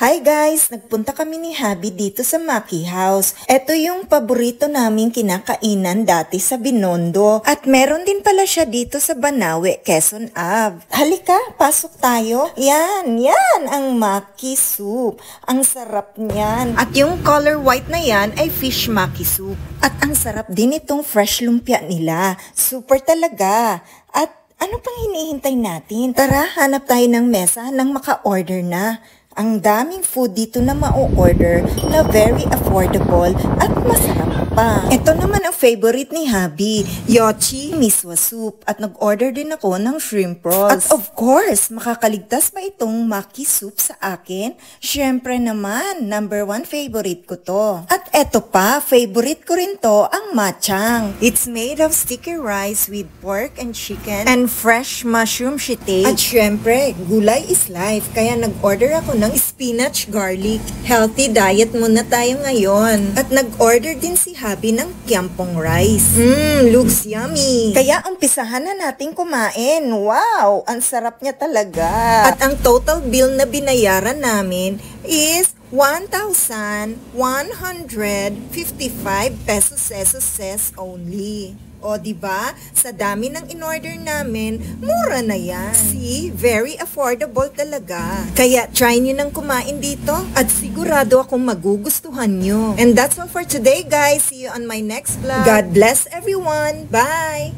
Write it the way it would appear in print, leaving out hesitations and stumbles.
Hi guys! Nagpunta kami ni Habi dito sa Maki House. Ito yung paborito naming kinakainan dati sa Binondo. At meron din pala siya dito sa Banawe, Quezon Ave. Halika, pasok tayo. Yan ang Maki soup. Ang sarap niyan. At yung color white na yan ay fish Maki soup. At ang sarap din itong fresh lumpia nila. Super talaga. At ano pang hinihintay natin? Tara, hanap tayo ng mesa nang maka-order na. Ang daming food dito na ma-order na very affordable at masarap pa. Ito naman ang favorite ni Habi, Yochi Miswa Soup. At nag-order din ako ng shrimp rolls. At of course, makakaligtas ba itong Maki Soup sa akin? Syempre naman, #1 favorite ko to. At eto pa, favorite ko rin to, ang machang. It's made of sticky rice with pork and chicken and fresh mushroom shiitake. At syempre, gulay is life, kaya nag-order ako ng spinach garlic. Healthy diet muna tayo ngayon. At nag-order din si Habi ng kiampong rice. Looks yummy. Kaya umpisahan na natin kumain. Wow, ang sarap niya talaga. At ang total bill na binayaran namin is 1,155 pesos only. O diba? Sa dami ng in-order namin, mura na yan. See? Very affordable talaga. Kaya try nyo nang kumain dito at sigurado akong magugustuhan nyo. And that's all for today guys. See you on my next vlog. God bless everyone. Bye!